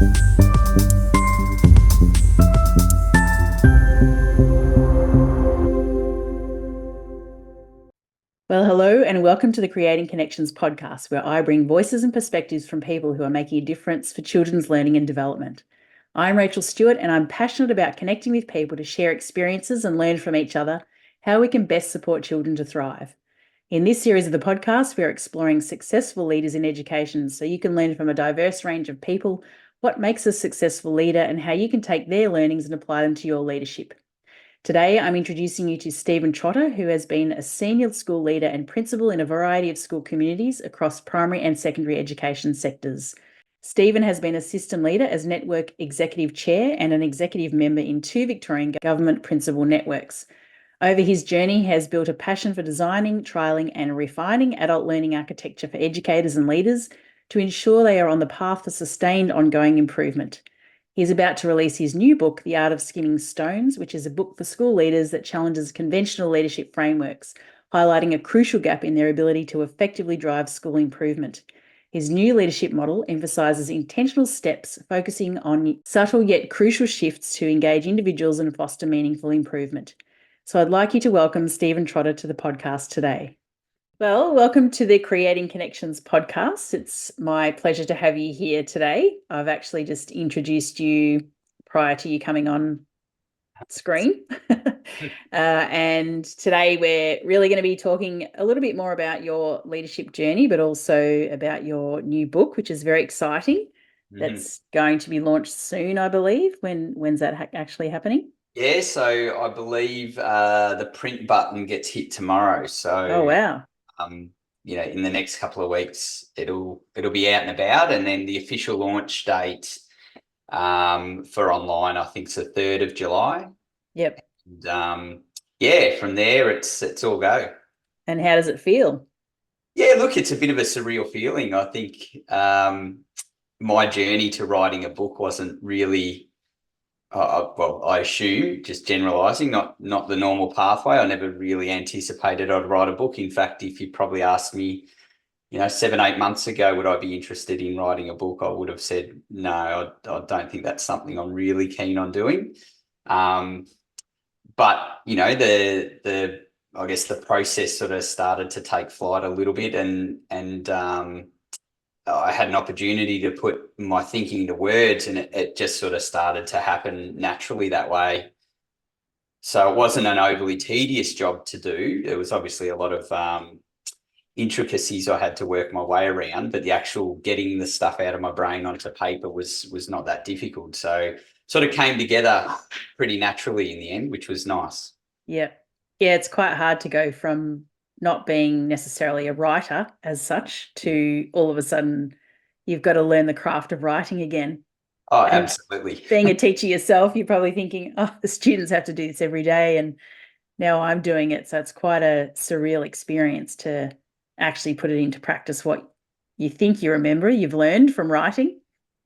Well, hello and welcome to the Creating Connections podcast, where I bring voices and perspectives from people who are making a difference for children's learning and development. I'm Rachel Stewart, and I'm passionate about connecting with people to share experiences and learn from each other how we can best support children to thrive. In this series of the podcast, we're exploring successful leaders in education, so you can learn from a diverse range of people what makes a successful leader and how you can take their learnings and apply them to your leadership. Today, I'm introducing you to Stephen Trotter, who has been a senior school leader and principal in a variety of school communities across primary and secondary education sectors. Stephen has been a system leader as Network Executive Chair and an executive member in 2 Victorian government principal networks. Over his journey, he has built a passion for designing, trialling and refining adult learning architecture for educators and leaders to ensure they are on the path for sustained ongoing improvement. He's about to release his new book, The Art of Skimming Stones, which is a book for school leaders that challenges conventional leadership frameworks, highlighting a crucial gap in their ability to effectively drive school improvement. His new leadership model emphasises intentional steps, focusing on subtle yet crucial shifts to engage individuals and foster meaningful improvement. So I'd like you to welcome Stephen Trotter to the podcast today. Well, welcome to the Creating Connections podcast. It's my pleasure to have you here today. I've actually just introduced you prior to you coming on screen. And today we're really going to be talking a little bit more about your leadership journey, but also about your new book, which is very exciting. That's going to be launched soon, I believe. When's that actually happening? Yeah, so I believe the print button gets hit tomorrow. So, Oh, wow. In the next couple of weeks, it'll be out and about, and then the official launch date for online, I think, is the 3rd of July. Yep. And, from there, it's all go. And how does it feel? Yeah, look, it's a bit of a surreal feeling. I think my journey to writing a book wasn't really. I assume, just generalising, not the normal pathway. I never really anticipated I'd write a book. In fact, if you probably asked me, 7-8 months ago, would I be interested in writing a book, I would have said no. I don't think that's something I'm really keen on doing. But I guess the process sort of started to take flight a little bit, and I had an opportunity to put my thinking into words, and it just sort of started to happen naturally that way. So it wasn't an overly tedious job to do. There was obviously a lot of intricacies I had to work my way around, but the actual getting the stuff out of my brain onto paper was not that difficult. So sort of came together pretty naturally in the end, which was nice. Yeah. Yeah, it's quite hard to go from not being necessarily a writer as such to all of a sudden you've got to learn the craft of writing again. Oh, And absolutely. being a teacher yourself, you're probably thinking, oh, the students have to do this every day, and now I'm doing it. So it's quite a surreal experience to actually put it into practice, what you think you remember, you've learned from writing.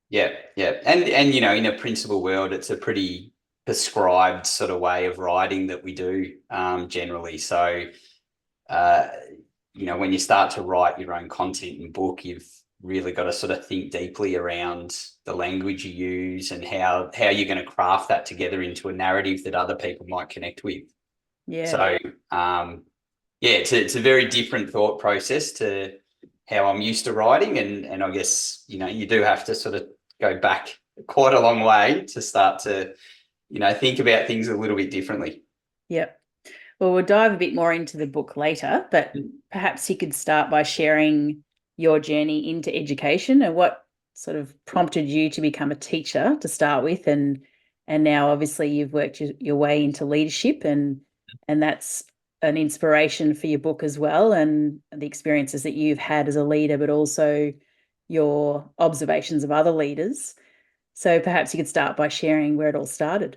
Yeah. And in a principal world, it's a pretty prescribed sort of way of writing that we do generally. So, when you start to write your own content in book, you've really got to sort of think deeply around the language you use and how you're going to craft that together into a narrative that other people might connect with. Yeah. So, it's a very different thought process to how I'm used to writing. And I guess, you do have to sort of go back quite a long way to start to, think about things a little bit differently. Yep. Well, we'll dive a bit more into the book later, but perhaps you could start by sharing your journey into education and what sort of prompted you to become a teacher to start with, and now obviously you've worked your way into leadership, and that's an inspiration for your book as well, and the experiences that you've had as a leader, but also your observations of other leaders. So perhaps you could start by sharing where it all started.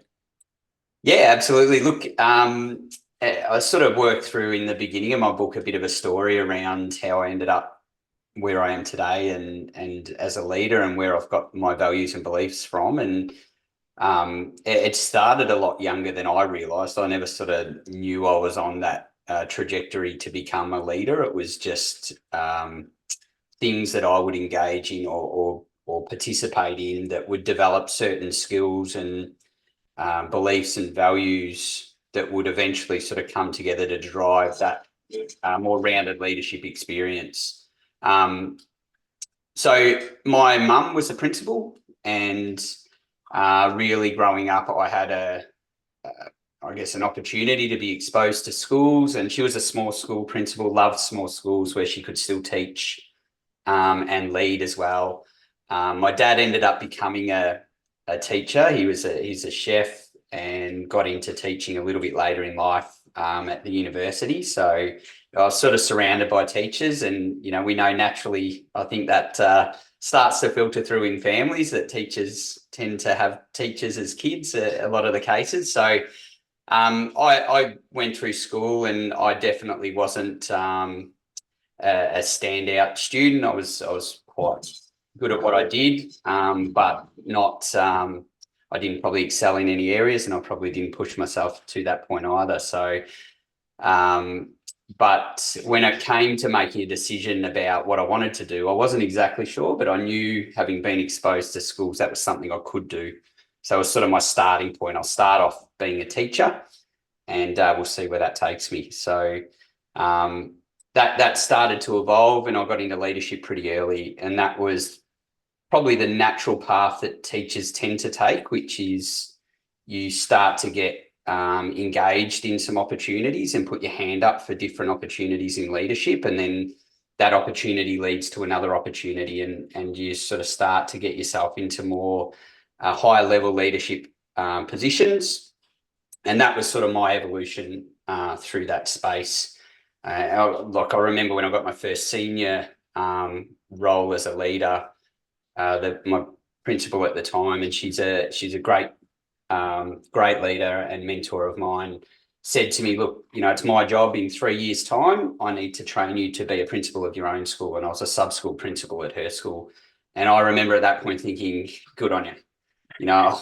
Yeah, absolutely. Look, I sort of worked through in the beginning of my book a bit of a story around how I ended up where I am today and as a leader, and where I've got my values and beliefs from. And it started a lot younger than I realised. I never sort of knew I was on that trajectory to become a leader. It was just things that I would engage in or or participate in that would develop certain skills and beliefs and values that would eventually sort of come together to drive that more rounded leadership experience. So my mum was a principal, and really growing up, I had I guess an opportunity to be exposed to schools, and she was a small school principal, loved small schools where she could still teach and lead as well. My dad ended up becoming a teacher. He's a chef and got into teaching a little bit later in life at the university. So I was sort of surrounded by teachers, and we know naturally, I think that starts to filter through in families, that teachers tend to have teachers as kids a lot of the cases. So I went through school, and I definitely wasn't a standout student. I was quite good at what I did, but not. I didn't probably excel in any areas, and I probably didn't push myself to that point either. So, but when it came to making a decision about what I wanted to do, I wasn't exactly sure, but I knew, having been exposed to schools, that was something I could do. So it was sort of my starting point. I'll start off being a teacher, and we'll see where that takes me. So that started to evolve, and I got into leadership pretty early, and that was probably the natural path that teachers tend to take, which is you start to get engaged in some opportunities and put your hand up for different opportunities in leadership, and then that opportunity leads to another opportunity, and you sort of start to get yourself into more higher level leadership positions. And that was sort of my evolution through that space. I remember when I got my first senior role as a leader, my principal at the time, and she's a great leader and mentor of mine, said to me, "Look, it's my job in 3 years' time. I need to train you to be a principal of your own school." And I was a sub-school principal at her school. And I remember at that point thinking, good on you. I'm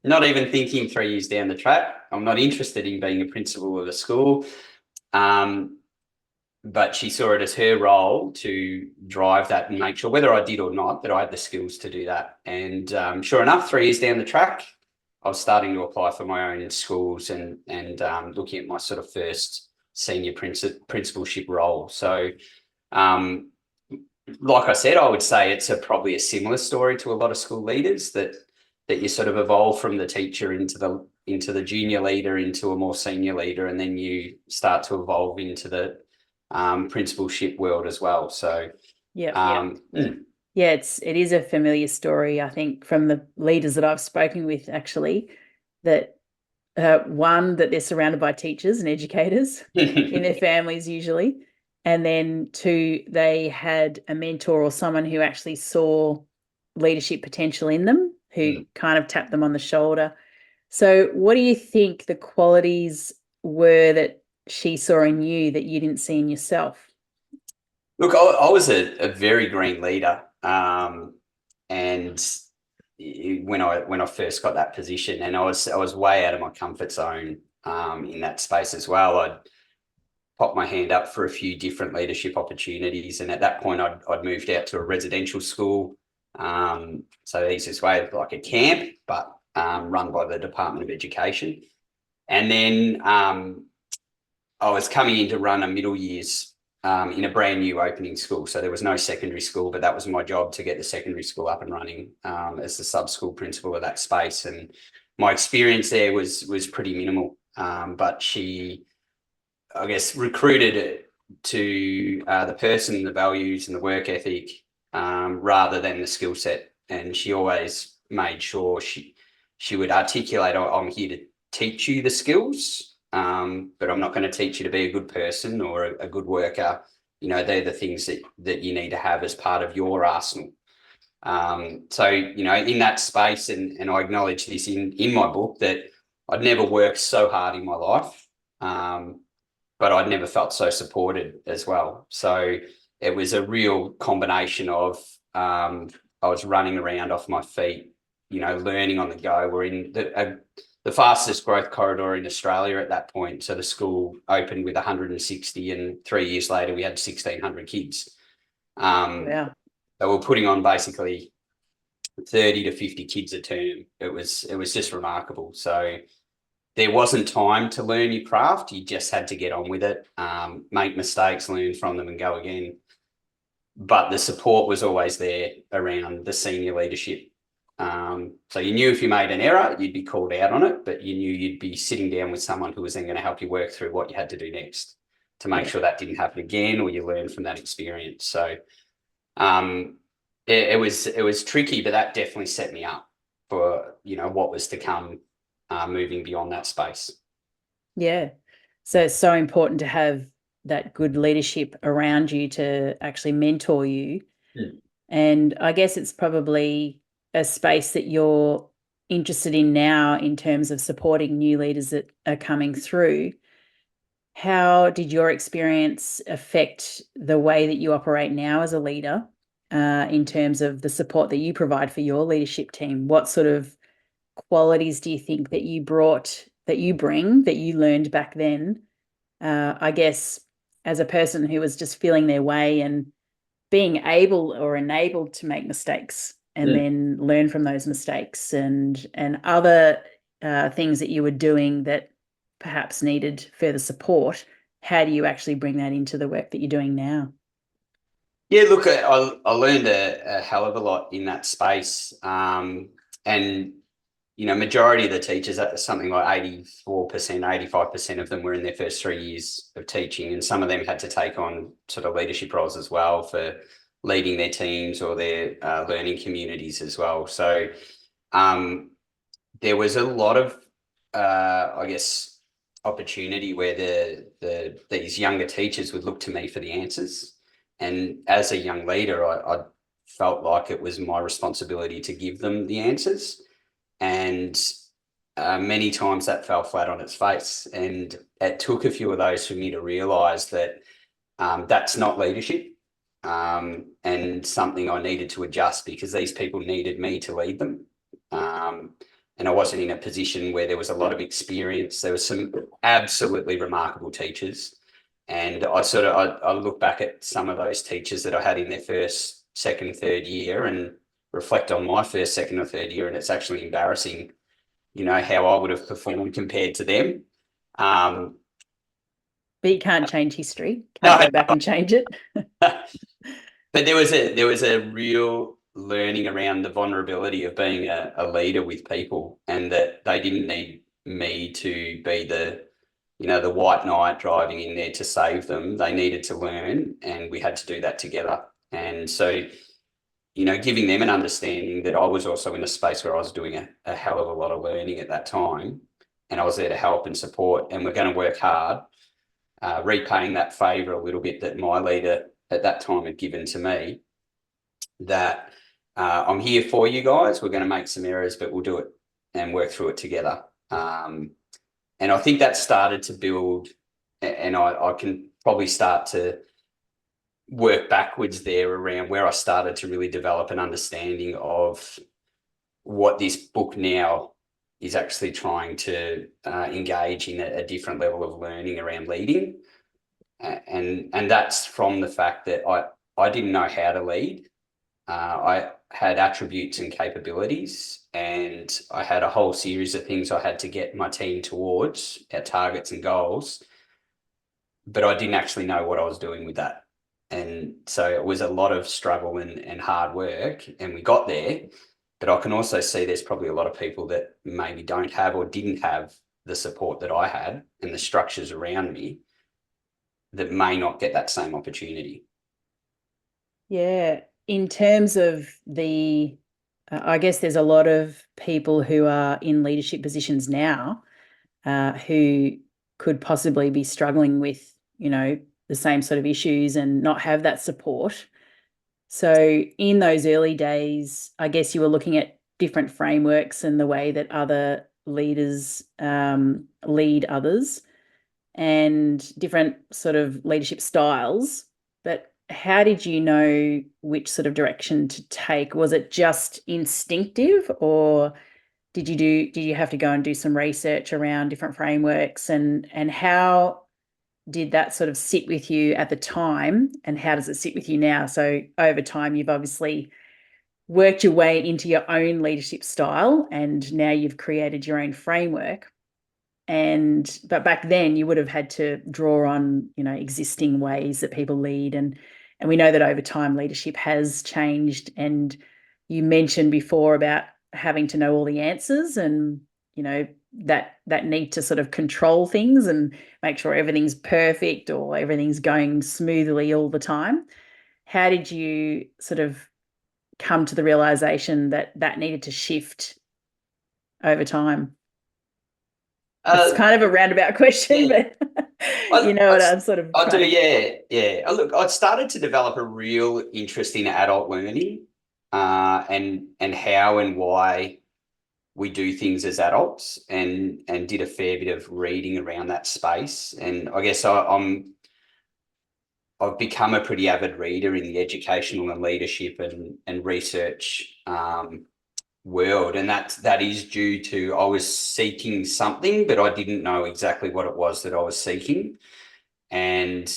not even thinking 3 years down the track. I'm not interested in being a principal of a school. But she saw it as her role to drive that and make sure, whether I did or not, that I had the skills to do that. And sure enough, 3 years down the track, I was starting to apply for my own schools and looking at my sort of first senior principalship role. So, like I said, I would say it's probably a similar story to a lot of school leaders, that you sort of evolve from the teacher into the junior leader, into a more senior leader, and then you start to evolve into the principalship world as well. So it is a familiar story, I think, from the leaders that I've spoken with, actually, that one, that they're surrounded by teachers and educators in their families usually, and then two, they had a mentor or someone who actually saw leadership potential in them, who kind of tapped them on the shoulder. So what do you think the qualities were that she saw in you that you didn't see in yourself? Look, I was a very green leader, and when I first got that position, and I was way out of my comfort zone in that space as well. I'd popped my hand up for a few different leadership opportunities, and at that point, I'd moved out to a residential school, so easiest way, like a camp, but run by the Department of Education, and then I was coming in to run a middle years in a brand new opening school. So there was no secondary school, but that was my job, to get the secondary school up and running as the sub-school principal of that space. And my experience there was pretty minimal. But she, I guess, recruited it to the person, the values and the work ethic rather than the skill set. And she always made sure she would articulate, "I'm here to teach you the skills, but I'm not going to teach you to be a good person or a good worker. They're the things that you need to have as part of your arsenal." So, in that space, and I acknowledge this in my book, that I'd never worked so hard in my life, but I'd never felt so supported as well. So it was a real combination of I was running around off my feet, learning on the go. We're in the fastest growth corridor in Australia at that point. So the school opened with 160, and 3 years later we had 1,600 kids. Wow. So we're putting on basically 30 to 50 kids a term. It was just remarkable. So there wasn't time to learn your craft. You just had to get on with it, make mistakes, learn from them, and go again. But the support was always there around the senior leadership. So you knew if you made an error, you'd be called out on it, but you knew you'd be sitting down with someone who was then going to help you work through what you had to do next to make sure that didn't happen again, or you learn from that experience. So it was tricky, but that definitely set me up for, what was to come, moving beyond that space. Yeah. So it's so important to have that good leadership around you to actually mentor you. Mm. And I guess it's probably a space that you're interested in now in terms of supporting new leaders that are coming through. How did your experience affect the way that you operate now as a leader, in terms of the support that you provide for your leadership team? What sort of qualities do you think that you bring, that you learned back then? I guess as a person who was just feeling their way and being able or enabled to make mistakes and then learn from those mistakes, and other things that you were doing that perhaps needed further support. How do you actually bring that into the work that you're doing now? Yeah, look, I learned a hell of a lot in that space. And majority of the teachers, something like 84%, 85% of them were in their first 3 years of teaching, and some of them had to take on sort of leadership roles as well for leading their teams or their learning communities as well. So there was a lot of, I guess, opportunity where these younger teachers would look to me for the answers. And as a young leader, I felt like it was my responsibility to give them the answers. And many times that fell flat on its face. And it took a few of those for me to realise that that's not leadership, and something I needed to adjust, because these people needed me to lead them. And I wasn't in a position where there was a lot of experience. There were some absolutely remarkable teachers. And I look back at some of those teachers that I had in their first, second, third year and reflect on my first, second or third year. And it's actually embarrassing, how I would have performed compared to them. But you can't change history. Can't go back and change it. But there was a real learning around the vulnerability of being a leader with people, and that they didn't need me to be the white knight driving in there to save them. They needed to learn, and we had to do that together. And so, giving them an understanding that I was also in a space where I was doing a hell of a lot of learning at that time, and I was there to help and support, and we're going to work hard, repaying that favour a little bit that my leader at that time had given to me, that I'm here for you guys. We're going to make some errors, but we'll do it and work through it together. And I think that started to build, and I can probably start to work backwards there around where I started to really develop an understanding of what this book now is actually trying to engage in a different level of learning around leading. And that's from the fact that I didn't know how to lead. I had attributes and capabilities, and I had a whole series of things I had to get my team towards, our targets and goals, but I didn't actually know what I was doing with that. And so it was a lot of struggle and hard work, and we got there. But I can also see there's probably a lot of people that maybe don't have or didn't have the support that I had and the structures around me that may not get that same opportunity. Yeah. In terms of I guess there's a lot of people who are in leadership positions now, who could possibly be struggling with, the same sort of issues and not have that support. So in those early days, I guess you were looking at different frameworks and the way that other leaders lead others, and different sort of leadership styles. But how did you know which sort of direction to take? Was it just instinctive, or did you have to go and do some research around different frameworks, and how did that sort of sit with you at the time, and how does it sit with you now? So over time, you've obviously worked your way into your own leadership style, and now you've created your own framework. But back then you would have had to draw on, existing ways that people lead, and we know that over time leadership has changed. And you mentioned before about having to know all the answers, and that need to sort of control things and make sure everything's perfect or everything's going smoothly all the time. How did you sort of come to the realization that that needed to shift over time? It's Uh, kind of a roundabout question, yeah, but I, you know I, what I'm sort of I do, trying to. yeah, yeah. Look, I started to develop a real interest in adult learning, and how and why we do things as adults, and did a fair bit of reading around that space. And I guess I've become a pretty avid reader in the educational and leadership and research world, and that is due to I was seeking something, but I didn't know exactly what it was that I was seeking. And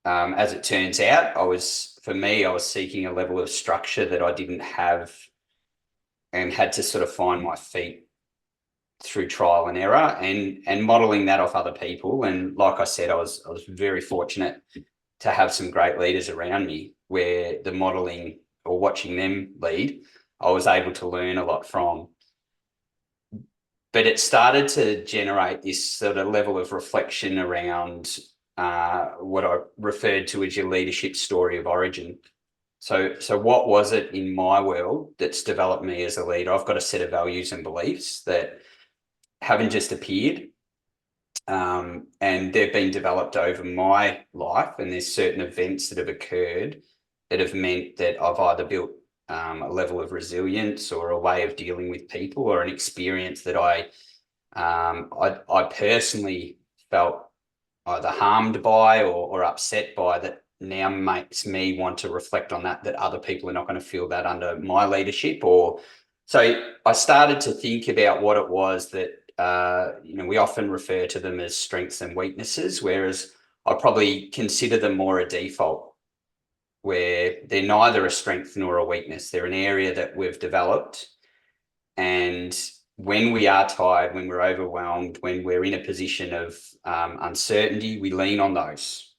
as it turns out, for me, I was seeking a level of structure that I didn't have, and had to sort of find my feet through trial and error, and modeling that off other people. And like I said, I was very fortunate to have some great leaders around me, where the modeling or watching them lead, I was able to learn a lot from. But it started to generate this sort of level of reflection around what I referred to as your leadership story of origin. So what was it in my world that's developed me as a leader? I've got a set of values and beliefs that haven't just appeared, and they've been developed over my life. And there's certain events that have occurred that have meant that I've either built a level of resilience, or a way of dealing with people, or an experience that I personally felt either harmed by, or upset by, that now makes me want to reflect on that other people are not going to feel that under my leadership. Or so I started to think about what it was that we often refer to them as strengths and weaknesses, whereas I probably consider them more a default, where they're neither a strength nor a weakness. They're an area that we've developed, and when we are tired, when we're overwhelmed, when we're in a position of uncertainty, we lean on those,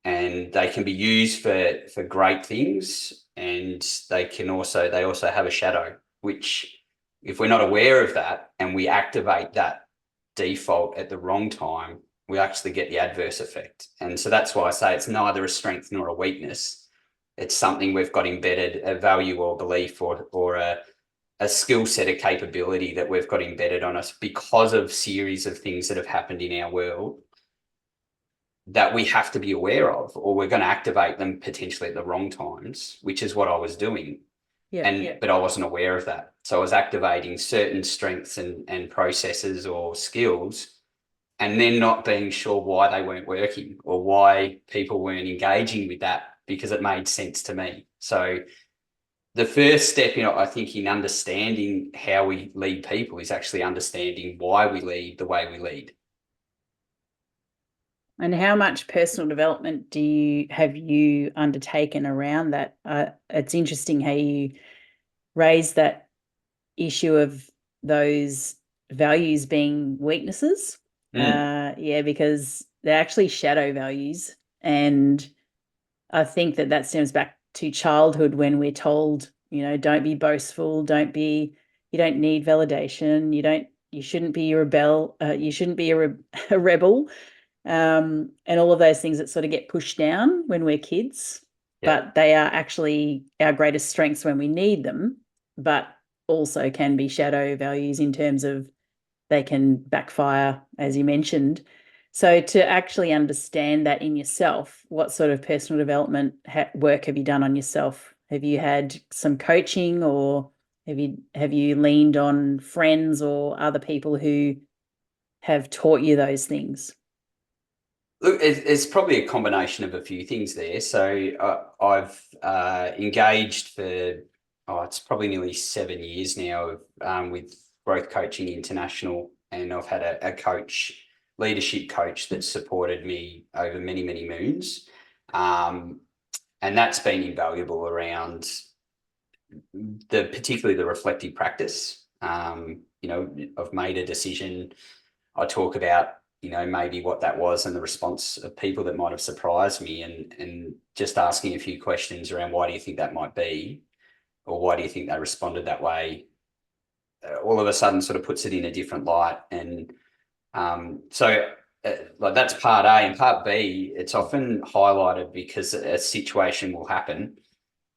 and they can be used for great things. And they also have a shadow, which, if we're not aware of that and we activate that default at the wrong time, we actually get the adverse effect. And so that's why I say it's neither a strength nor a weakness. It's something we've got embedded, a value or belief, or a skill set, a capability that we've got embedded on us because of series of things that have happened in our world, that we have to be aware of, or we're going to activate them potentially at the wrong times, which is what I was doing. But I wasn't aware of that. So I was activating certain strengths and processes or skills, and then not being sure why they weren't working, or why people weren't engaging with that, because it made sense to me. So the first step, I think, in understanding how we lead people is actually understanding why we lead the way we lead. And how much personal development have you undertaken around that? It's interesting how you raise that issue of those values being weaknesses. Yeah, because they're actually shadow values. And I think that stems back to childhood, when we're told, don't be boastful, you don't need validation, you shouldn't be a rebel, you shouldn't be a rebel, and all of those things that sort of get pushed down when we're kids. Yeah. But they are actually our greatest strengths when we need them, but also can be shadow values in terms of they can backfire, as you mentioned. So to actually understand that in yourself, what sort of personal development work have you done on yourself? Have you had some coaching, or have you leaned on friends or other people who have taught you those things? Look, it's probably a combination of a few things there. So I've engaged for, it's probably nearly 7 years now, with Growth Coaching International, and I've had a leadership coach that supported me over many, many moons. And that's been invaluable around particularly the reflective practice. I've made a decision. I talk about, maybe what that was and the response of people that might have surprised me, and just asking a few questions around why do you think that might be, or why do you think they responded that way, all of a sudden sort of puts it in a different light. And like that's part A. And part B, it's often highlighted because a situation will happen,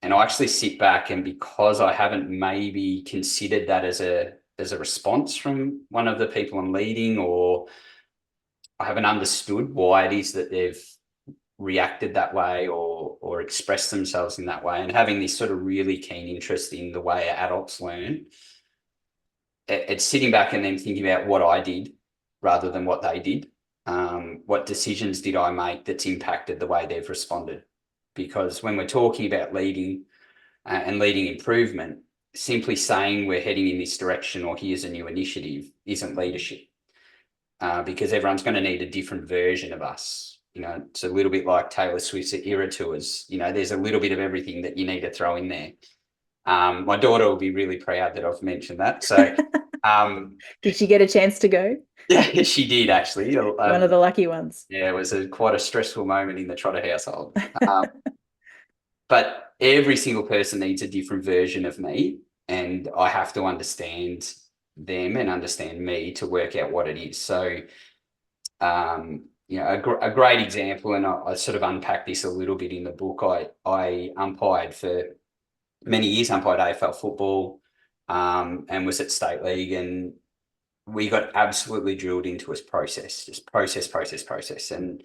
and I actually sit back, and because I haven't maybe considered that as a response from one of the people I'm leading, or I haven't understood why it is that they've reacted that way or expressed themselves in that way, and having this sort of really keen interest in the way adults learn, it's sitting back and then thinking about what I did rather than what they did. What decisions did I make that's impacted the way they've responded? Because when we're talking about leading and leading improvement, simply saying we're heading in this direction or here's a new initiative isn't leadership, because everyone's going to need a different version of us. It's a little bit like Taylor Swift's era tours. There's a little bit of everything that you need to throw in there. My daughter will be really proud that I've mentioned that. So, did she get a chance to go? Yeah, she did actually. One of the lucky ones. Yeah, it was quite a stressful moment in the Trotter household. But every single person needs a different version of me, and I have to understand them and understand me to work out what it is. So, a great example, and I sort of unpack this a little bit in the book. I umpired for many years, umpired AFL football, and was at State League, and we got absolutely drilled into a process, just process. And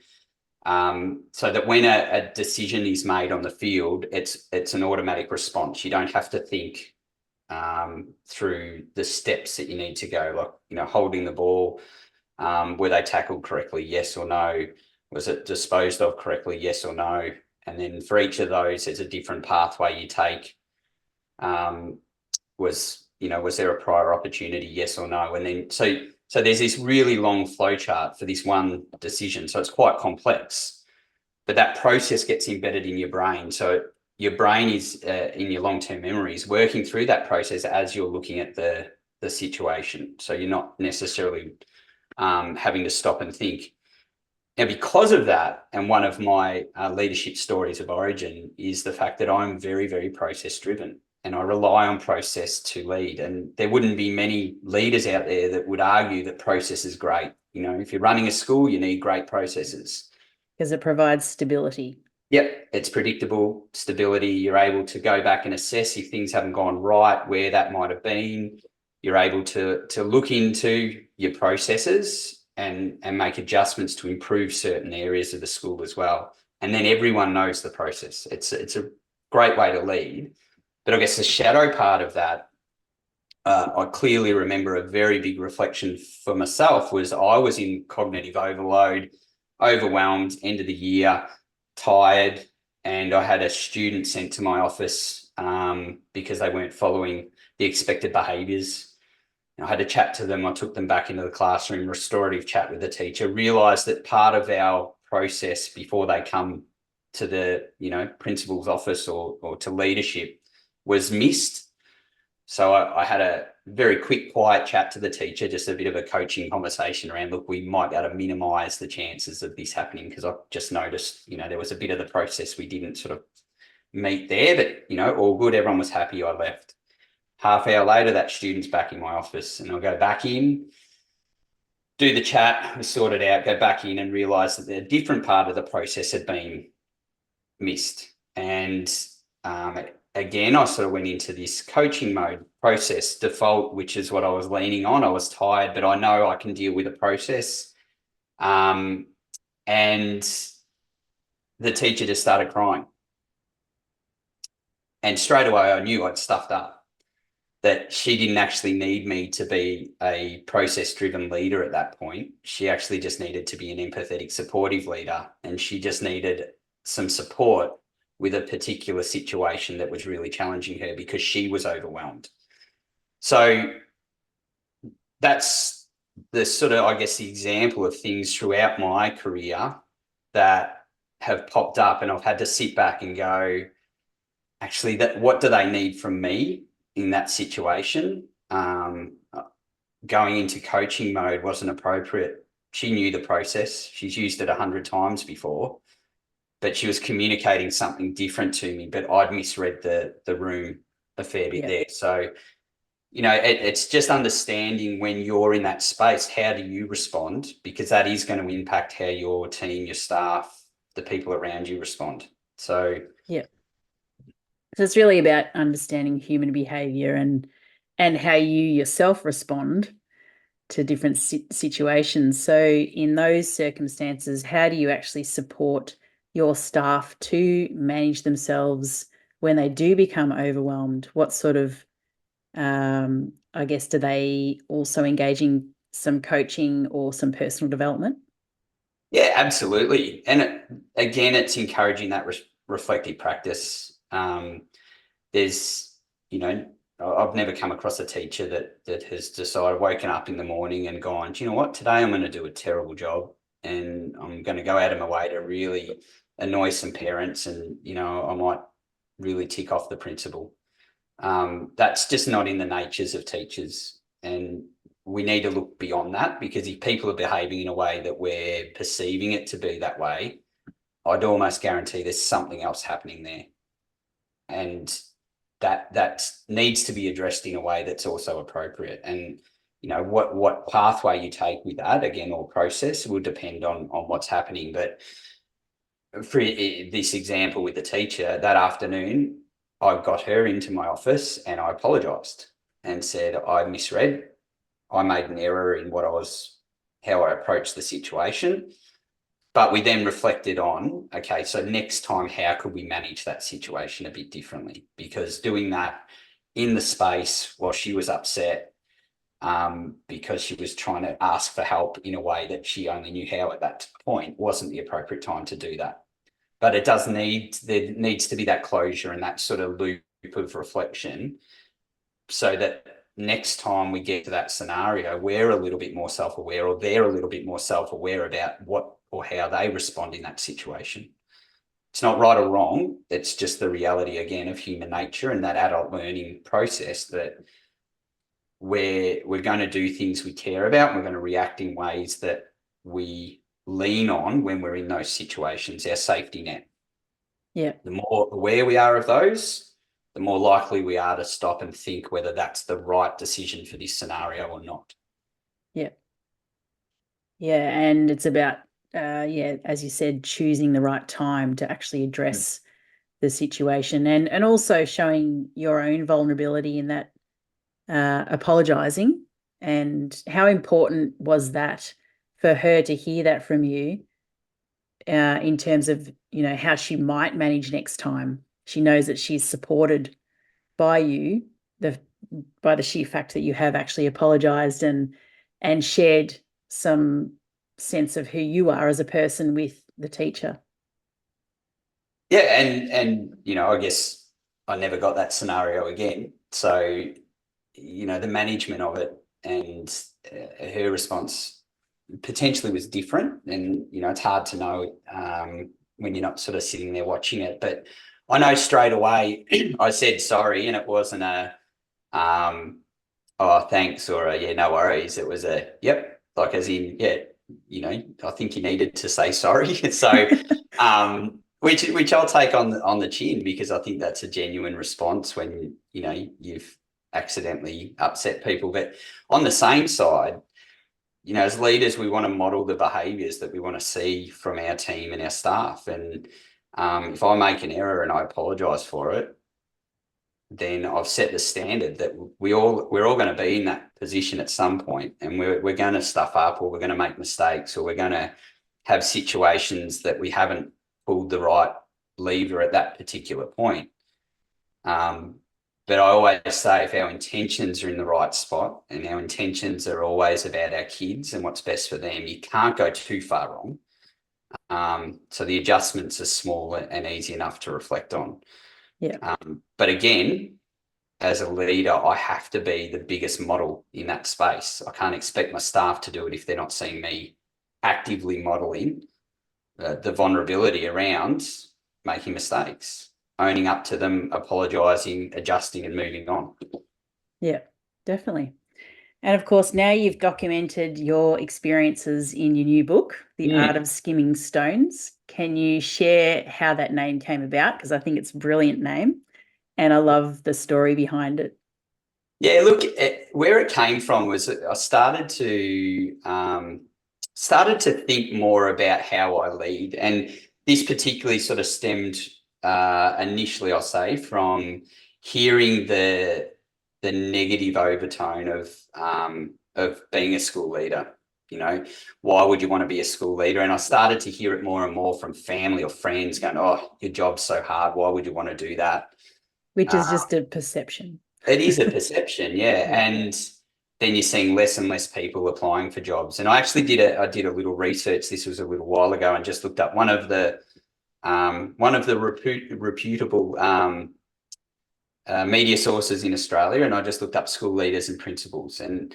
so that when a decision is made on the field, it's an automatic response. You don't have to think through the steps that you need to go, like, holding the ball. Were they tackled correctly? Yes or no? Was it disposed of correctly? Yes or no? And then for each of those, there's a different pathway you take. Was there a prior opportunity? Yes or no? And then so there's this really long flow chart for this one decision. So it's quite complex, but that process gets embedded in your brain. So your brain is in your long-term memories working through that process as you're looking at the situation. So you're not necessarily having to stop and think. Now, because of that, and one of my leadership stories of origin is the fact that I'm very, very process driven, and I rely on process to lead. And there wouldn't be many leaders out there that would argue that process is great. If you're running a school, you need great processes. Because it provides stability. Yep, it's predictable, stability. You're able to go back and assess if things haven't gone right, where that might have been. You're able to look into your processes and make adjustments to improve certain areas of the school as well. And then everyone knows the process. It's a great way to lead. But I guess the shadow part of that, I clearly remember a very big reflection for myself was I was in cognitive overload, overwhelmed, end of the year, tired, and I had a student sent to my office because they weren't following the expected behaviours. I had a chat to them. I took them back into the classroom, restorative chat with the teacher, realised that part of our process before they come to the principal's office or to leadership was missed. So I had a very quick, quiet chat to the teacher, just a bit of a coaching conversation around, look, we might be able to minimise the chances of this happening, because I just noticed, there was a bit of the process we didn't sort of meet there, but, all good. Everyone was happy. I left. Half hour later, that student's back in my office, and I'll go back in, do the chat, we sort it out, go back in and realise that the different part of the process had been missed. And again, I sort of went into this coaching mode, process default, which is what I was leaning on. I was tired, but I know I can deal with a process. And the teacher just started crying. And straight away, I knew I'd stuffed up, that she didn't actually need me to be a process-driven leader at that point. She actually just needed to be an empathetic, supportive leader, and she just needed some support with a particular situation that was really challenging her because she was overwhelmed. So that's the sort of, I guess, the example of things throughout my career that have popped up, and I've had to sit back and go, actually, that what do they need from me in that situation? Going into coaching mode wasn't appropriate. She knew the process. She's used it 100 times before, but she was communicating something different to me, but I'd misread the room a fair bit there. So, it's just understanding when you're in that space, how do you respond? Because that is going to impact how your team, your staff, the people around you respond. So, yeah. So it's really about understanding human behavior and how you yourself respond to different situations. So in those circumstances, how do you actually support your staff to manage themselves when they do become overwhelmed? What sort of, I guess, do they also engage in some coaching or some personal development? yeah, absolutely. And again, it's encouraging that reflective practice. There's, I've never come across a teacher that has decided, woken up in the morning and gone, do you know what, today I'm going to do a terrible job and I'm going to go out of my way to really annoy some parents and, I might really tick off the principal. That's just not in the natures of teachers. And we need to look beyond that, because if people are behaving in a way that we're perceiving it to be that way, I'd almost guarantee there's something else happening there. And that needs to be addressed in a way that's also appropriate. And what pathway you take with that, again, or process, will depend on what's happening. But for this example with the teacher, that afternoon I got her into my office and I apologized and said I misread, I made an error in how I approached the situation. But we then reflected on, okay, so next time, how could we manage that situation a bit differently? Because doing that in the space while she was upset, because she was trying to ask for help in a way that she only knew how at that point, wasn't the appropriate time to do that. But there needs to be that closure and that sort of loop of reflection, so that next time we get to that scenario, we're a little bit more self-aware, or they're a little bit more self-aware about what or how they respond in that situation. It's not right or wrong. It's just the reality, again, of human nature and that adult learning process, that we're going to do things we care about, and we're going to react in ways that we lean on when we're in those situations, our safety net. Yeah. The more aware we are of those, the more likely we are to stop and think whether that's the right decision for this scenario or not. Yeah. Yeah. And it's about, as you said, choosing the right time to actually address the situation, and also showing your own vulnerability in that, apologizing. And how important was that for her to hear that from you, in terms of, how she might manage next time? She knows that she's supported by you, by the sheer fact that you have actually apologized and shared some sense of who you are as a person with the teacher. Yeah, and I guess I never got that scenario again. So, the management of it and her response potentially was different. And, it's hard to know when you're not sort of sitting there watching it. But I know straight away I said sorry, and it wasn't a oh, thanks, or a, yeah, no worries. It was a, yep, like, as in, yeah, I think you needed to say sorry. So, which I'll take on the chin, because I think that's a genuine response when, you've accidentally upset people. But on the same side, as leaders, we want to model the behaviours that we want to see from our team and our staff. And if I make an error and I apologise for it, then I've set the standard that we're all going to be in that position at some point, and we're going to stuff up, or we're going to make mistakes, or we're going to have situations that we haven't pulled the right lever at that particular point. But I always say, if our intentions are in the right spot, and our intentions are always about our kids and what's best for them, you can't go too far wrong. So the adjustments are small and easy enough to reflect on. Yeah. But again, as a leader, I have to be the biggest model in that space. I can't expect my staff to do it if they're not seeing me actively modeling the vulnerability around making mistakes. owning up to them, apologising, adjusting and moving on. Yeah, definitely. And of course, now you've documented your experiences in your new book, The Art of Skimming Stones. Can you share how that name came about? Because I think it's a brilliant name and I love the story behind it. Yeah, look, where it came from was I started to think more about how I lead, and this particularly sort of stemmed initially, I'll say, from hearing the negative overtone of being a school leader. You know, why would you want to be a school leader? And I started to hear it more and more from family or friends going, "Oh, your job's so hard. Why would you want to do that?" Which is just a perception. It is a perception, yeah. Yeah. And then you're seeing less and less people applying for jobs. And I actually did a little research. This was a little while ago, and just looked up one of the reputable media sources in Australia, and I just looked up school leaders and principals. And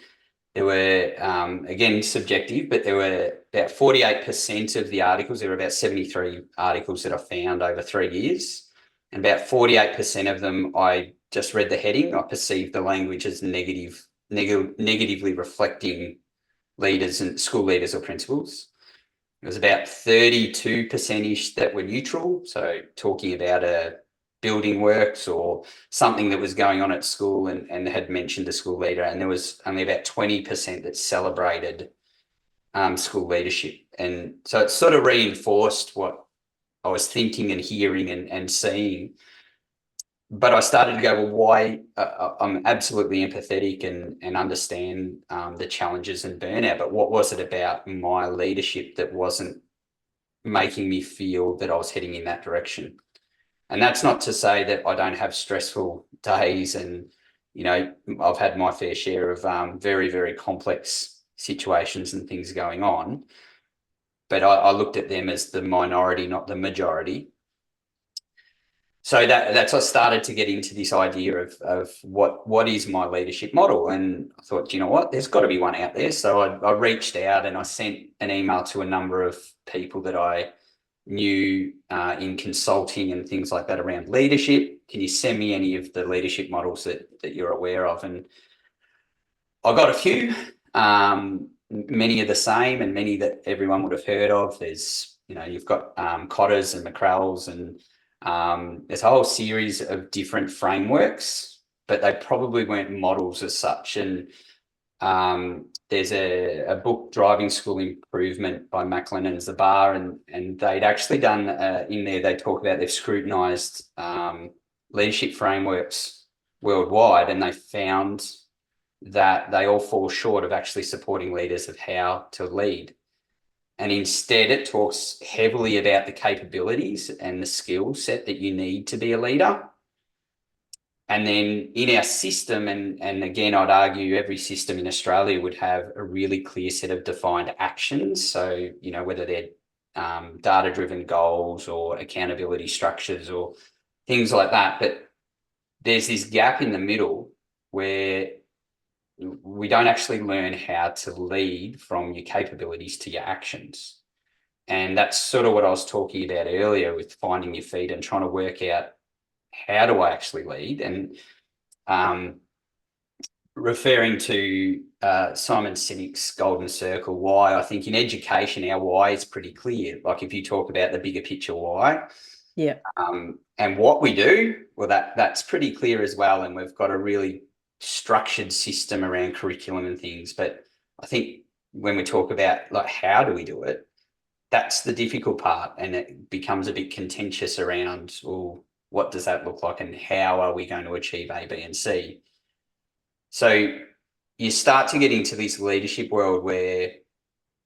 there were, again, subjective, but there were about 48% of the articles. There were about 73 articles that I found over 3 years, and about 48% of them, I just read the heading. I perceived the language as negatively reflecting leaders and school leaders or principals. It was about 32%-ish that were neutral, so talking about a building works or something that was going on at school and had mentioned a school leader, and there was only about 20% that celebrated school leadership. And so it sort of reinforced what I was thinking and hearing and seeing. But I started to go, well, why? I'm absolutely empathetic and understand the challenges and burnout, but what was it about my leadership that wasn't making me feel that I was heading in that direction? And that's not to say that I don't have stressful days, and I've had my fair share of very, very complex situations and things going on. But I looked at them as the minority, not the majority. So that's I started to get into this idea of what is my leadership model, and I thought, you know what, there's got to be one out there. So I reached out and I sent an email to a number of people that I knew in consulting and things like that around leadership. Can you send me any of the leadership models that you're aware of? And I got a few, many are the same and many that everyone would have heard of. There's, you've got Cotter's and McCrell's, and there's a whole series of different frameworks, but they probably weren't models as such. And there's a book, Driving School Improvement by Macklin and Zabar, and they'd actually done in there, they talk about they've scrutinised leadership frameworks worldwide, and they found that they all fall short of actually supporting leaders of how to lead. And instead, it talks heavily about the capabilities and the skill set that you need to be a leader. And then in our system, and again, I'd argue every system in Australia would have a really clear set of defined actions. So, whether they're data-driven goals or accountability structures or things like that. But there's this gap in the middle where we don't actually learn how to lead from your capabilities to your actions. And that's sort of what I was talking about earlier with finding your feet and trying to work out, how do I actually lead? And referring to Simon Sinek's Golden Circle, why, I think in education, our why is pretty clear. Like if you talk about the bigger picture why, yeah, and what we do, well, that's pretty clear as well. And we've got a really structured system around curriculum and things. But I think when we talk about like how do we do it, that's the difficult part, and it becomes a bit contentious around, well, what does that look like and how are we going to achieve A, B, and C? So you start to get into this leadership world where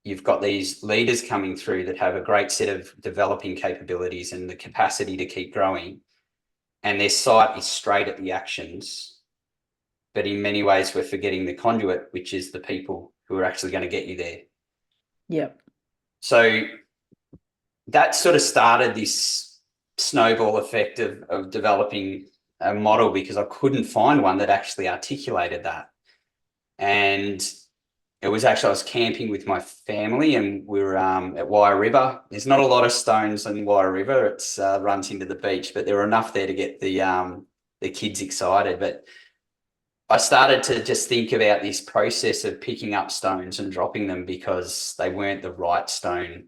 you've got these leaders coming through that have a great set of developing capabilities and the capacity to keep growing, and their sight is straight at the actions. But in many ways, we're forgetting the conduit, which is the people who are actually going to get you there. yep. So that sort of started this snowball effect of developing a model, because I couldn't find one that actually articulated that. And it was actually, I was camping with my family, and we were at Wire River. There's not a lot of stones in Wire River. It's runs into the beach, but there were enough there to get the kids excited. But I started to just think about this process of picking up stones and dropping them because they weren't the right stone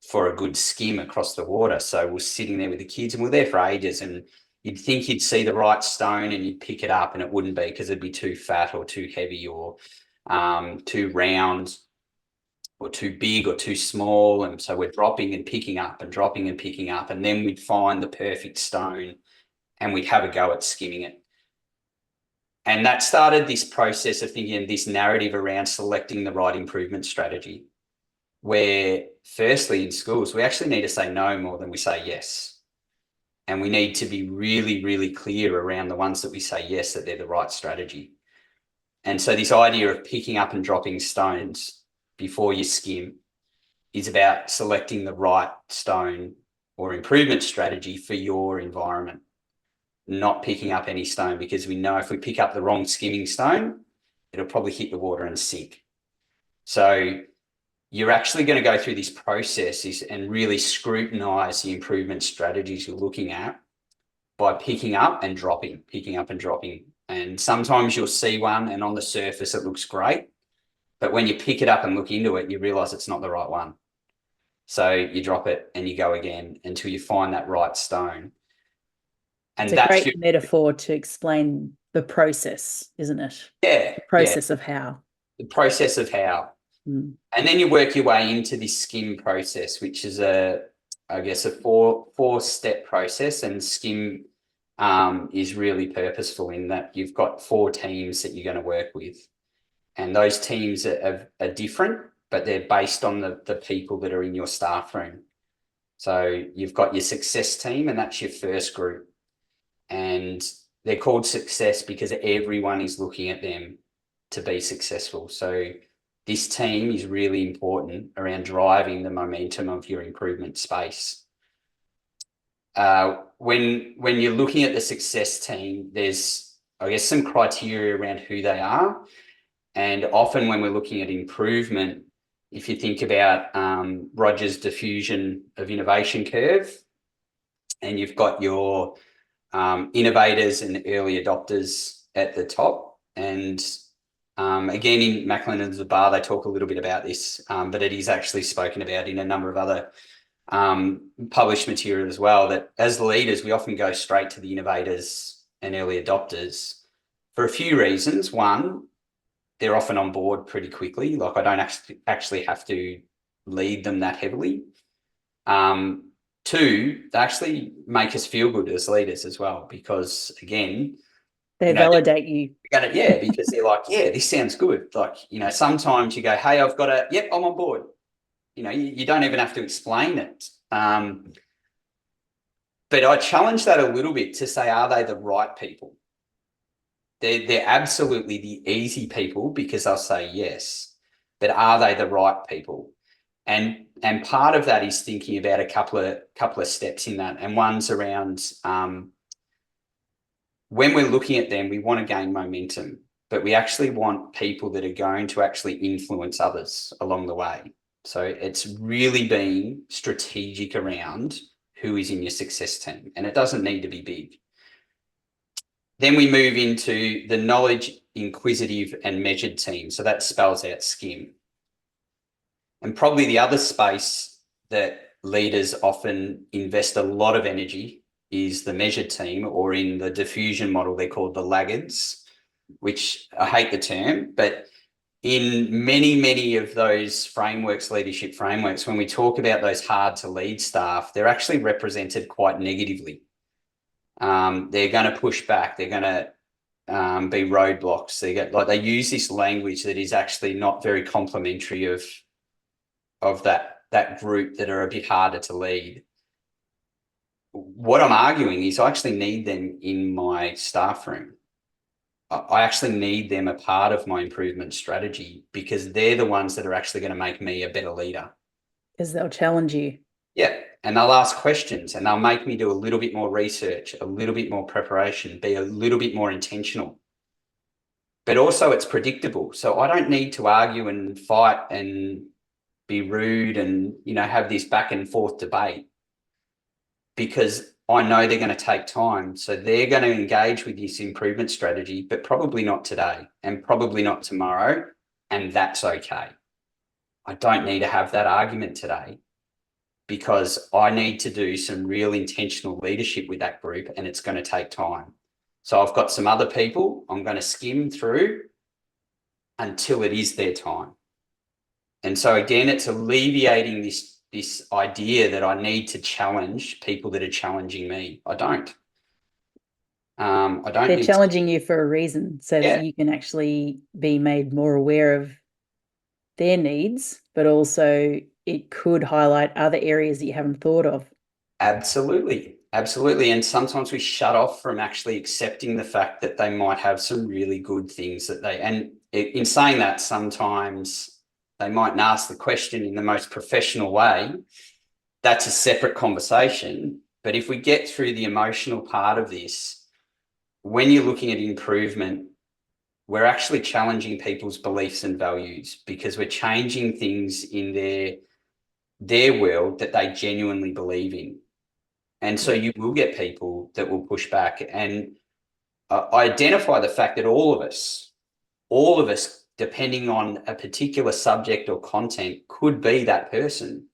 for a good skim across the water. So we're sitting there with the kids, and we're there for ages, and you'd think you'd see the right stone and you'd pick it up, and it wouldn't be, because it'd be too fat or too heavy or too round or too big or too small. And so we're dropping and picking up and dropping and picking up, and then we'd find the perfect stone and we'd have a go at skimming it. And that started this process of thinking, this narrative around selecting the right improvement strategy, where firstly in schools, we actually need to say no more than we say yes. And we need to be really, really clear around the ones that we say yes, that they're the right strategy. And so this idea of picking up and dropping stones before you skim is about selecting the right stone or improvement strategy for your environment, not picking up any stone, because we know if we pick up the wrong skimming stone, it'll probably hit the water and sink. So you're actually going to go through this process and really scrutinize the improvement strategies you're looking at by picking up and dropping, picking up and dropping. And sometimes you'll see one and on the surface it looks great, but when you pick it up and look into it, you realize it's not the right one. So you drop it and you go again until you find that right stone. And it's a great metaphor to explain the process, isn't it? Yeah. The process of how. The process of how. And then you work your way into this SKIM process, which is a four-step process. And SKIM is really purposeful in that you've got 4 teams that you're going to work with. And those teams are different, but they're based on the people that are in your staff room. So you've got your success team, and that's your first group. And they're called success because everyone is looking at them to be successful. So this team is really important around driving the momentum of your improvement space. When you're looking at the success team, there's, I guess, some criteria around who they are. And often when we're looking at improvement, if you think about Rogers' diffusion of innovation curve, and you've got your innovators and early adopters at the top. And again, in Macklin and Zabar, they talk a little bit about this, but it is actually spoken about in a number of other published material as well, that as leaders, we often go straight to the innovators and early adopters for a few reasons. One, they're often on board pretty quickly. Like, I don't actually have to lead them that heavily. 2, they actually make us feel good as leaders as well, because again, they validate you. Yeah, because they're like, yeah, this sounds good. Like, sometimes you go, hey, I've got yep, I'm on board. You don't even have to explain it. But I challenge that a little bit to say, are they the right people? They're absolutely the easy people because they'll say yes, but are they the right people? And part of that is thinking about a couple of steps in that. And one's around when we're looking at them, we want to gain momentum, but we actually want people that are going to actually influence others along the way. So it's really being strategic around who is in your success team, and it doesn't need to be big. Then we move into the knowledge, inquisitive, and measured team. So that spells out SKIM. And probably the other space that leaders often invest a lot of energy is the measured team, or in the diffusion model, they're called the laggards, which I hate the term, but in many of those frameworks, leadership frameworks, when we talk about those hard to lead staff, they're actually represented quite negatively. They're going to push back. They're going to be roadblocks. They use this language that is actually not very complimentary of that group that are a bit harder to lead. What I'm arguing is I actually need them in my staff room. I actually need them a part of my improvement strategy, because they're the ones that are actually going to make me a better leader. Because they'll challenge you. Yeah. And they'll ask questions, and they'll make me do a little bit more research, a little bit more preparation, be a little bit more intentional. but also it's predictable. So I don't need to argue and fight and be rude and, have this back and forth debate, because I know they're going to take time. So they're going to engage with this improvement strategy, but probably not today and probably not tomorrow. And that's okay. I don't need to have that argument today, because I need to do some real intentional leadership with that group, and it's going to take time. So I've got some other people I'm going to skim through until it is their time. And so again, it's alleviating this idea that I need to challenge people that are challenging me. I don't. I don't They're need challenging you for a reason so that yeah, you can actually be made more aware of their needs, but also it could highlight other areas that you haven't thought of. absolutely. Absolutely. And sometimes we shut off from actually accepting the fact that they might have some really good things and in saying that, sometimes they mightn't ask the question in the most professional way. That's a separate conversation. But if we get through the emotional part of this, when you're looking at improvement, we're actually challenging people's beliefs and values, because we're changing things in their world that they genuinely believe in. And so you will get people that will push back. And I identify the fact that all of us, depending on a particular subject or content, could be that person.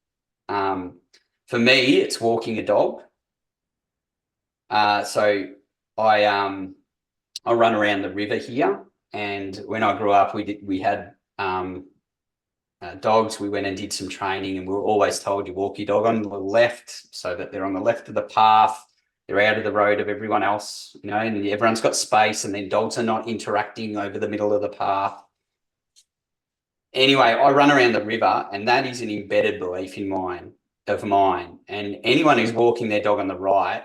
For me, it's walking a dog. So I run around the river here, and when I grew up, we had dogs. We went and did some training, and we were always told you walk your dog on the left, so that they're on the left of the path. They're out of the road of everyone else, and everyone's got space, and then dogs are not interacting over the middle of the path. Anyway, I run around the river, and that is an embedded belief of mine. And anyone who's walking their dog on the right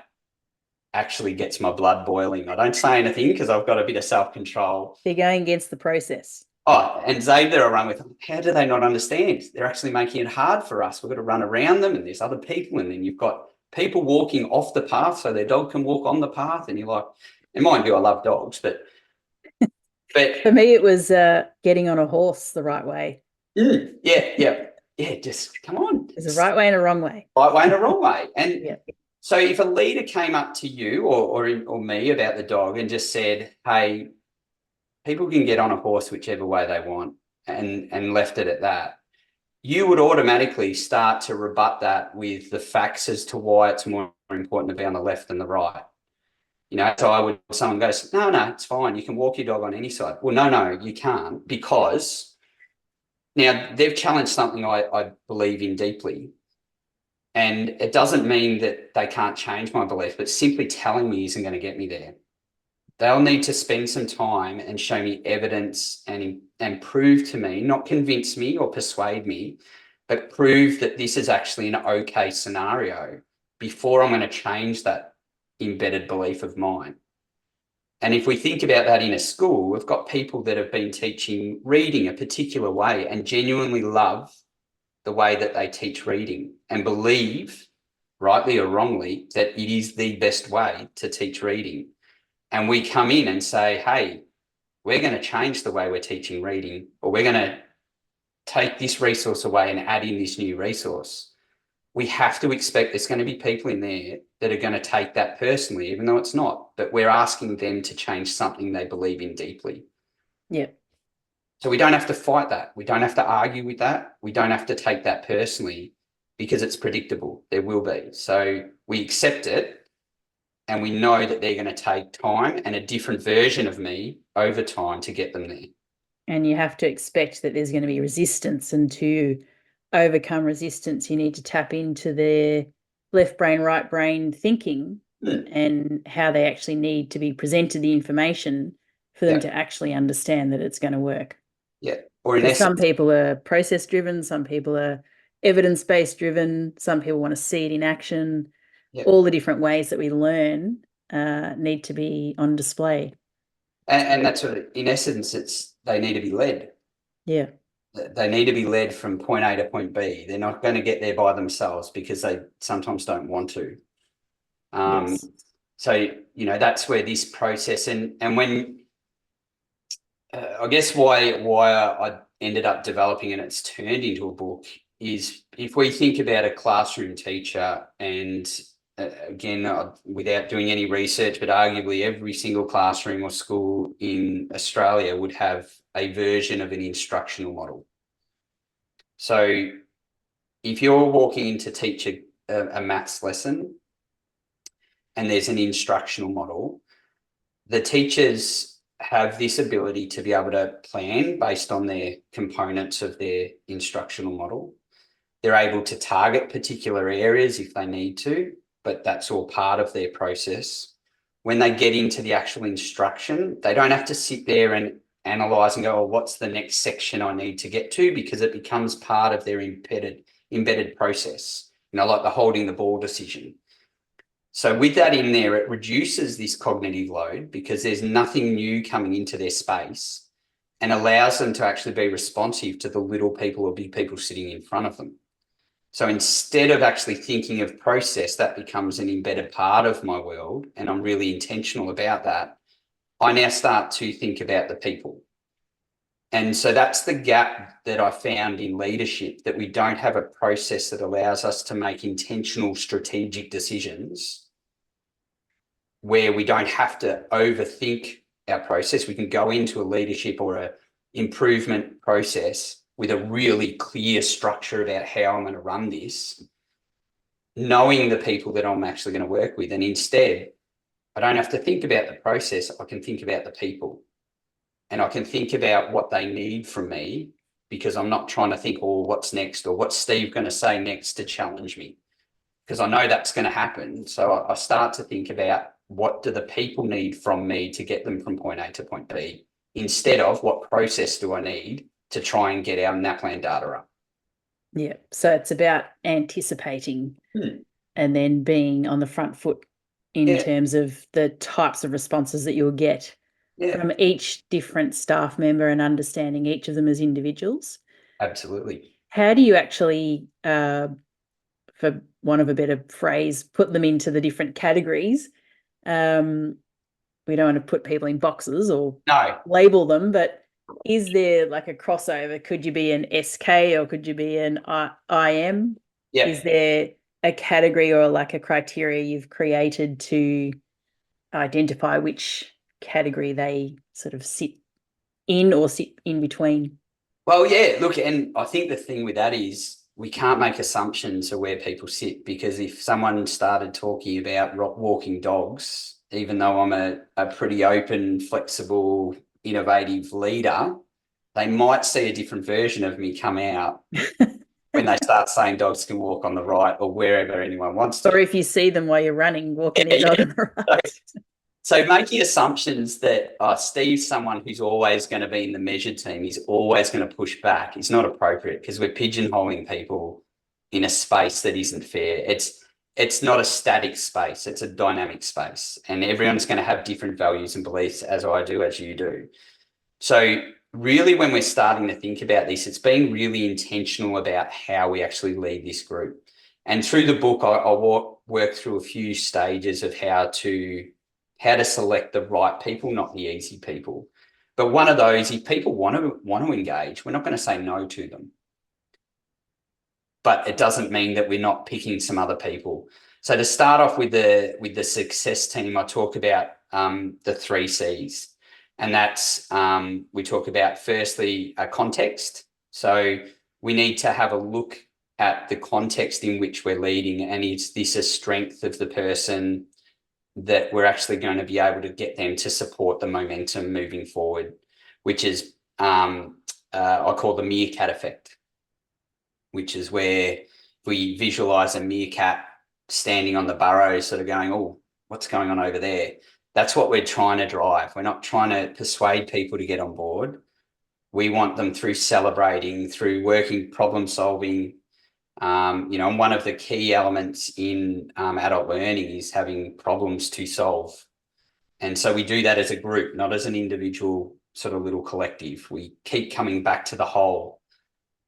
actually gets my blood boiling. I don't say anything because I've got a bit of self-control. They're going against the process. Oh, and Zabe that I run with, how do they not understand? They're actually making it hard for us. We've got to run around them, and there's other people, and then you've got people walking off the path so their dog can walk on the path. And you're like, and mind you, I love dogs, but For me, it was getting on a horse the right way. yeah, just come on. There's a right way and a wrong way. Right way and a wrong way. And Yeah. so if a leader came up to you or me about the dog and just said, hey, people can get on a horse whichever way they want, and left it at that, you would automatically start to rebut that with the facts as to why it's more important to be on the left than the right. So someone goes, no, it's fine. You can walk your dog on any side. Well, no, you can't, because now they've challenged something I believe in deeply. And it doesn't mean that they can't change my belief, but simply telling me isn't going to get me there. They'll need to spend some time and show me evidence and prove to me, not convince me or persuade me, but prove that this is actually an okay scenario before I'm going to change that embedded belief of mine. And if we think about that in a school, we've got people that have been teaching reading a particular way and genuinely love the way that they teach reading and believe, rightly or wrongly, that it is the best way to teach reading. And we come in and say, hey, we're going to change the way we're teaching reading, or we're going to take this resource away and add in this new resource. We have to expect there's going to be people in there that are going to take that personally, even though it's not. But we're asking them to change something they believe in deeply. Yeah. So we don't have to fight that. We don't have to argue with that. We don't have to take that personally, because it's predictable. There will be. So we accept it, and we know that they're going to take time and a different version of me over time to get them there. And you have to expect that there's going to be resistance, and to overcome resistance, you need to tap into their left brain, right brain thinking and how they actually need to be presented the information for them to actually understand that it's going to work. Yeah. Or in essence, some people are process driven, some people are evidence-based driven, some people want to see it in action. All the different ways that we learn need to be on display. And that's what, in essence, they need to be led. Yeah. They need to be led from point A to point B. They're not going to get there by themselves, because they sometimes don't want to. Yes. So, that's where this process, and when I guess why I ended up developing and it's turned into a book is if we think about a classroom teacher and again, without doing any research, but arguably every single classroom or school in Australia would have a version of an instructional model. So if you're walking in to teach a maths lesson and there's an instructional model, the teachers have this ability to be able to plan based on their components of their instructional model. They're able to target particular areas if they need to, but that's all part of their process. When they get into the actual instruction, they don't have to sit there and analyze and go, oh, what's the next section I need to get to? Because it becomes part of their embedded process, like the holding the ball decision. So with that in there, it reduces this cognitive load because there's nothing new coming into their space and allows them to actually be responsive to the little people or big people sitting in front of them. So instead of actually thinking of process, that becomes an embedded part of my world, and I'm really intentional about that. I now start to think about the people. And so that's the gap that I found in leadership, that we don't have a process that allows us to make intentional strategic decisions where we don't have to overthink our process. We can go into a leadership or a improvement process with a really clear structure about how I'm going to run this, knowing the people that I'm actually going to work with. And instead, I don't have to think about the process. I can think about the people, and I can think about what they need from me, because I'm not trying to think, oh, what's next, or what's Steve going to say next to challenge me, because I know that's going to happen. So I start to think about, what do the people need from me to get them from point A to point B, instead of what process do I need to try and get our NAPLAN data up. Yeah. So it's about anticipating and then being on the front foot in terms of the types of responses that you'll get from each different staff member and understanding each of them as individuals. Absolutely. How do you actually, for want of a better phrase, put them into the different categories? We don't want to put people in boxes or label them, but is there like a crossover? Could you be an SK or could you be an IM? Yeah. Is there a category or like a criteria you've created to identify which category they sort of sit in or sit in between? Well, yeah, look, and I think the thing with that is we can't make assumptions of where people sit, because if someone started talking about walking dogs, even though I'm a pretty open, flexible, innovative leader, they might see a different version of me come out when they start saying dogs can walk on the right or wherever anyone wants to. Or if you see them while you're running, walking their dog on the right. So making assumptions that Steve's someone who's always going to be in the measured team, he's always going to push back, is not appropriate, because we're pigeonholing people in a space that isn't fair. It's not a static space, it's a dynamic space, and everyone's going to have different values and beliefs, as I do, as you do. So really, when we're starting to think about this, it's being really intentional about how we actually lead this group. And through the book, I work through a few stages of how to select the right people, not the easy people. But one of those, if people want to engage, we're not going to say no to them. But it doesn't mean that we're not picking some other people. So to start off with the success team, I talk about the 3 C's. And that's, we talk about firstly, a context. So we need to have a look at the context in which we're leading, and is this a strength of the person that we're actually going to be able to get them to support the momentum moving forward, which is, I call the meerkat effect, which is where we visualize a meerkat standing on the burrow, sort of going, oh, what's going on over there? That's what we're trying to drive. We're not trying to persuade people to get on board. We want them, through celebrating, through working, problem solving. And one of the key elements in adult learning is having problems to solve. And so we do that as a group, not as an individual sort of little collective. We keep coming back to the whole.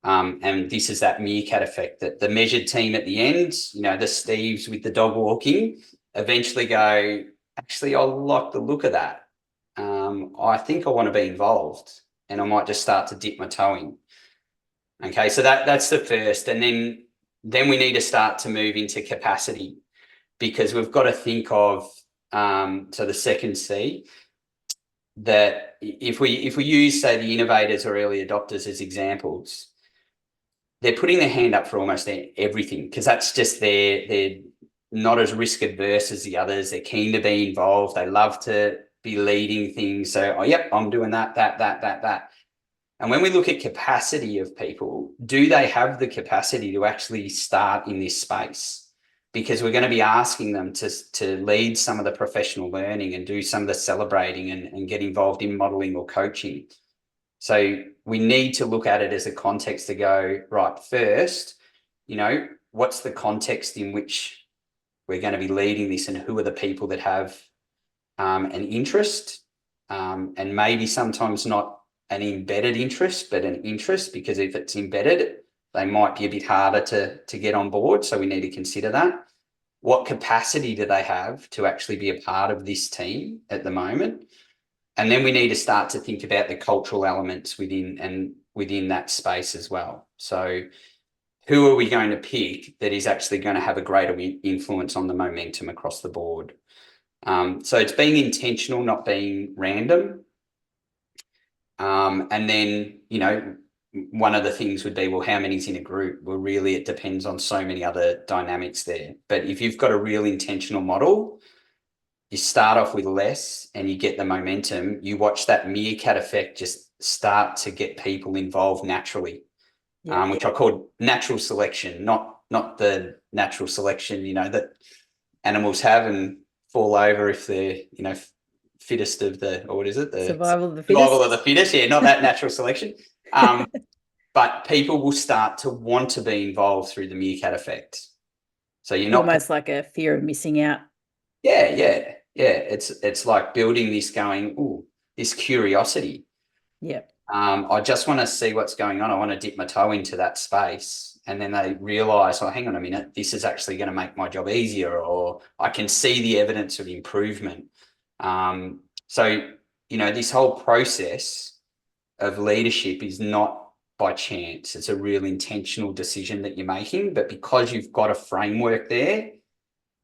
And this is that meerkat effect, that the measured team at the end, the Steves with the dog walking, eventually go, actually, I like the look of that. I think I want to be involved, and I might just start to dip my toe in. Okay, so that's the first, and then we need to start to move into capacity, because we've got to think of so the second C, that if we use, say, the innovators or early adopters as examples, they're putting their hand up for almost everything, because that's just they're not as risk adverse as the others. They're keen to be involved. They love to be leading things. So, oh, yep, I'm doing that. And when we look at capacity of people, do they have the capacity to actually start in this space? Because we're going to be asking them to lead some of the professional learning and do some of the celebrating and get involved in modelling or coaching. So we need to look at it as a context to go, right, first, what's the context in which we're going to be leading this, and who are the people that have an interest, and maybe sometimes not an embedded interest, but an interest, because if it's embedded, they might be a bit harder to get on board. So we need to consider that. What capacity do they have to actually be a part of this team at the moment? And then we need to start to think about the cultural elements within that space as well. So who are we going to pick that is actually going to have a greater influence on the momentum across the board? So it's being intentional, not being random. And then, one of the things would be, well, how many's in a group? Well, really, it depends on so many other dynamics there. But if you've got a real intentional model, you start off with less and you get the momentum. You watch that meerkat effect just start to get people involved naturally, which I call natural selection, not the natural selection, that animals have and fall over if they're, fittest of the, or what is it? The survival of the survival fittest. of the fittest. Yeah, not that natural selection. But people will start to want to be involved through the meerkat effect. So you're not almost like a fear of missing out. Yeah. It's like building this, going, oh, this curiosity. Yeah. I just want to see what's going on. I want to dip my toe into that space. And then they realize, oh, hang on a minute, this is actually going to make my job easier, or I can see the evidence of improvement. So, this whole process of leadership is not by chance. It's a real intentional decision that you're making. But because you've got a framework there,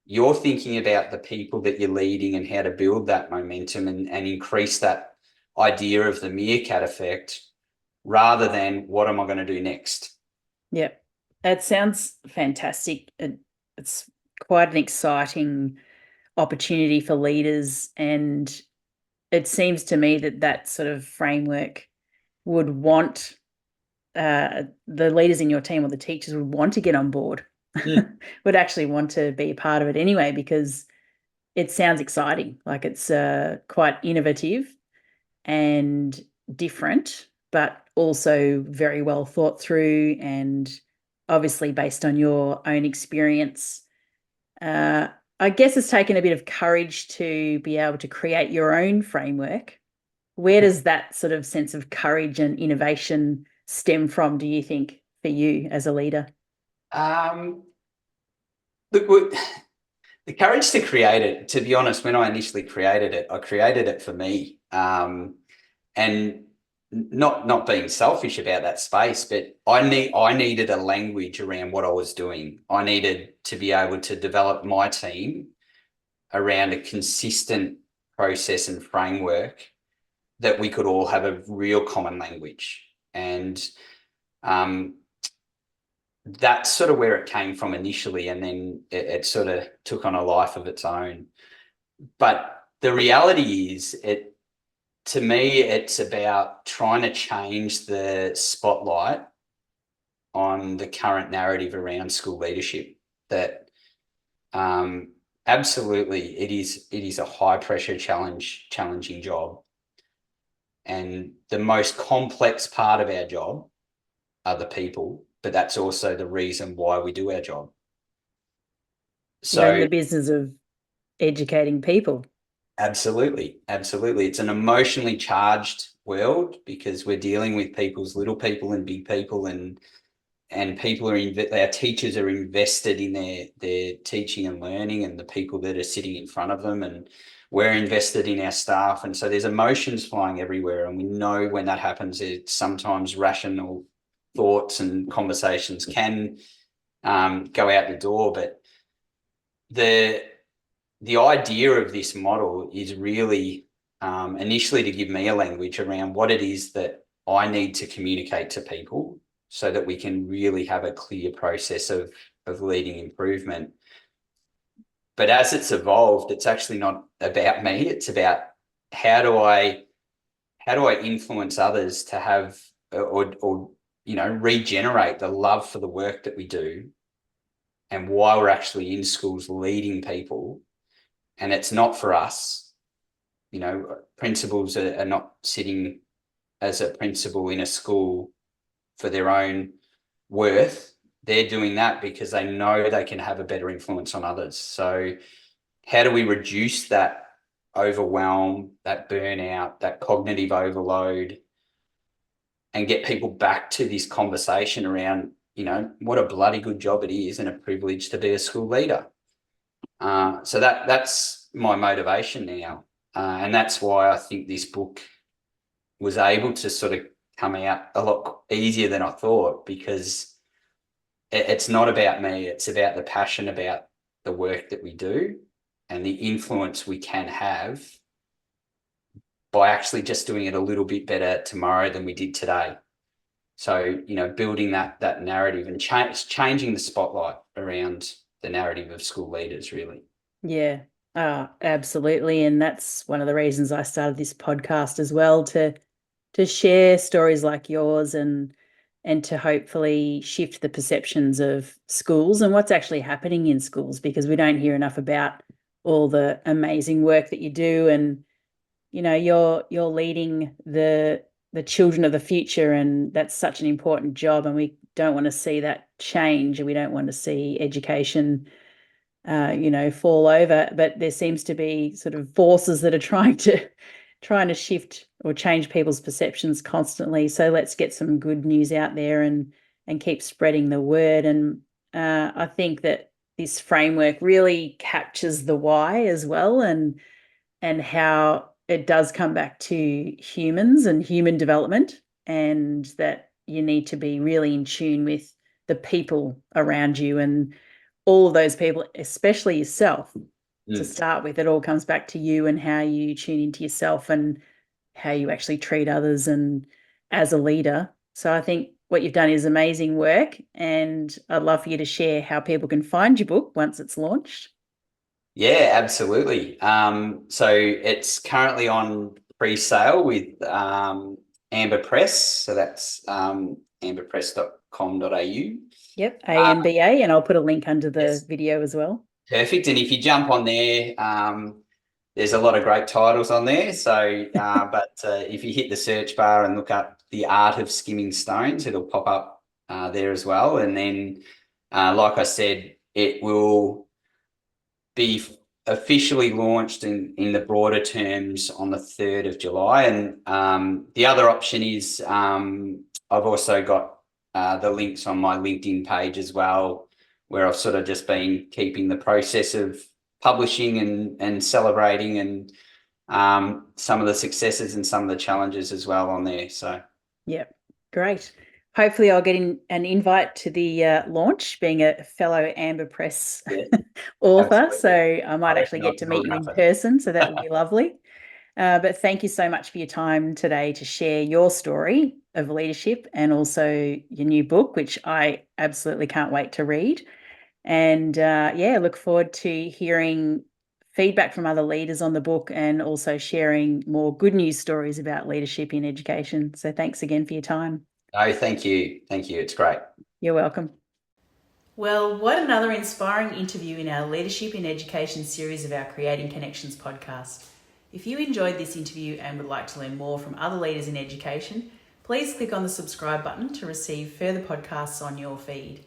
you're thinking about the people that you're leading and how to build that momentum and increase that idea of the meerkat effect, rather than what am I going to do next? Yeah, that sounds fantastic. It's quite an exciting opportunity for leaders, and it seems to me that sort of framework would want the leaders in your team, or the teachers, would want to get on board, would actually want to be a part of it anyway, because it sounds exciting. Like, it's quite innovative and different, but also very well thought through, and obviously based on your own experience. I guess it's taken a bit of courage to be able to create your own framework. Where does that sort of sense of courage and innovation stem from, do you think, for you as a leader? Look, the courage to create it, to be honest, when I initially created it, I created it for me. And not being selfish about that space, but I needed a language around what I was doing. I needed to be able to develop my team around a consistent process and framework that we could all have a real common language. And that's sort of where it came from initially, and then it sort of took on a life of its own. But the reality is, to me, it's about trying to change the spotlight on the current narrative around school leadership. That absolutely, it is a high pressure challenging job, and the most complex part of our job are the people. But that's also the reason why we do our job. You're in So the business of educating people. absolutely. It's an emotionally charged world, because we're dealing with people's little people and big people, and people our teachers are invested in their teaching and learning, and the people that are sitting in front of them. And we're invested in our staff. And so there's emotions flying everywhere. And we know when that happens, it's sometimes rational thoughts and conversations can go out the door. But the idea of this model is really initially to give me a language around what it is that I need to communicate to people so that we can really have a clear process of leading improvement. But as it's evolved, it's actually not about me. It's about how do I influence others to have or regenerate the love for the work that we do and why we're actually in schools leading people. And it's not for us. Principals are not sitting as a principal in a school for their own worth. They're doing that because they know they can have a better influence on others. So how do we reduce that overwhelm, that burnout, that cognitive overload, and get people back to this conversation around, what a bloody good job it is and a privilege to be a school leader. So that's my motivation now. And that's why I think this book was able to sort of come out a lot easier than I thought, because it's not about me. It's about the passion about the work that we do and the influence we can have by actually just doing it a little bit better tomorrow than we did today. So, building that narrative and changing the spotlight around the narrative of school leaders, really. Yeah, absolutely. And that's one of the reasons I started this podcast as well, to share stories like yours and to hopefully shift the perceptions of schools and what's actually happening in schools, because we don't hear enough about all the amazing work that you do. And you're leading the children of the future, and that's such an important job, and we don't want to see that change, and we don't want to see education fall over. But there seems to be sort of forces that are trying to shift or change people's perceptions constantly. So let's get some good news out there and keep spreading the word. And I think that this framework really captures the why as well, and how it does come back to humans and human development, and that you need to be really in tune with the people around you, and all of those people, especially yourself. To start with, it all comes back to you and how you tune into yourself and how you actually treat others and as a leader. So I think what you've done is amazing work, and I'd love for you to share how people can find your book once it's launched. Yeah, absolutely. So it's currently on pre-sale with Amber Press. So that's amberpress.com.au. Yep, AMBA, and I'll put a link under the video as well. Perfect. And if you jump on there, there's a lot of great titles on there. So, but if you hit the search bar and look up The Art of Skimming Stones, it'll pop up there as well. And then, like I said, it will be officially launched in the broader terms on the 3rd of July. And the other option is I've also got the links on my LinkedIn page as well, where I've sort of just been keeping the process of publishing and celebrating and some of the successes and some of the challenges as well on there. So, yeah, great. Hopefully I'll get an invite to the launch, being a fellow Amber Press author. Absolutely. So I might actually get to meet you in person. So that would be lovely. But thank you so much for your time today to share your story of leadership and also your new book, which I absolutely can't wait to read. And look forward to hearing feedback from other leaders on the book and also sharing more good news stories about leadership in education. So thanks again for your time. No, thank you. Thank you. It's great. You're welcome. Well, what another inspiring interview in our Leadership in Education series of our Creating Connections podcast. If you enjoyed this interview and would like to learn more from other leaders in education, please click on the subscribe button to receive further podcasts on your feed.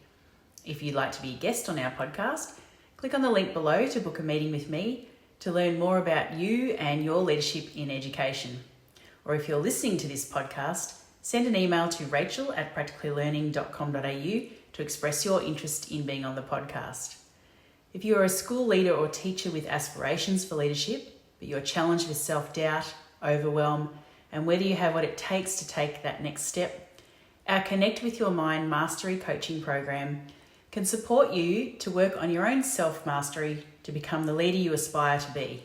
If you'd like to be a guest on our podcast, click on the link below to book a meeting with me to learn more about you and your leadership in education. Or if you're listening to this podcast, send an email to rachel@practicallylearning.com.au to express your interest in being on the podcast. If you are a school leader or teacher with aspirations for leadership, but you're challenged with self-doubt, overwhelm, and whether you have what it takes to take that next step, our Connect with Your Mind Mastery Coaching Program can support you to work on your own self-mastery to become the leader you aspire to be.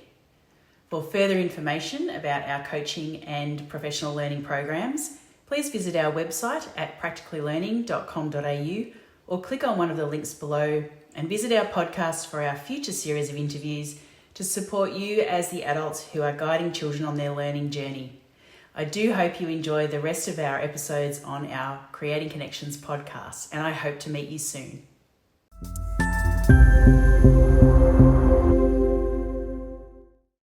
For further information about our coaching and professional learning programs, please visit our website at practicallylearning.com.au or click on one of the links below and visit our podcast for our future series of interviews to support you as the adults who are guiding children on their learning journey. I do hope you enjoy the rest of our episodes on our Creating Connections podcast, and I hope to meet you soon.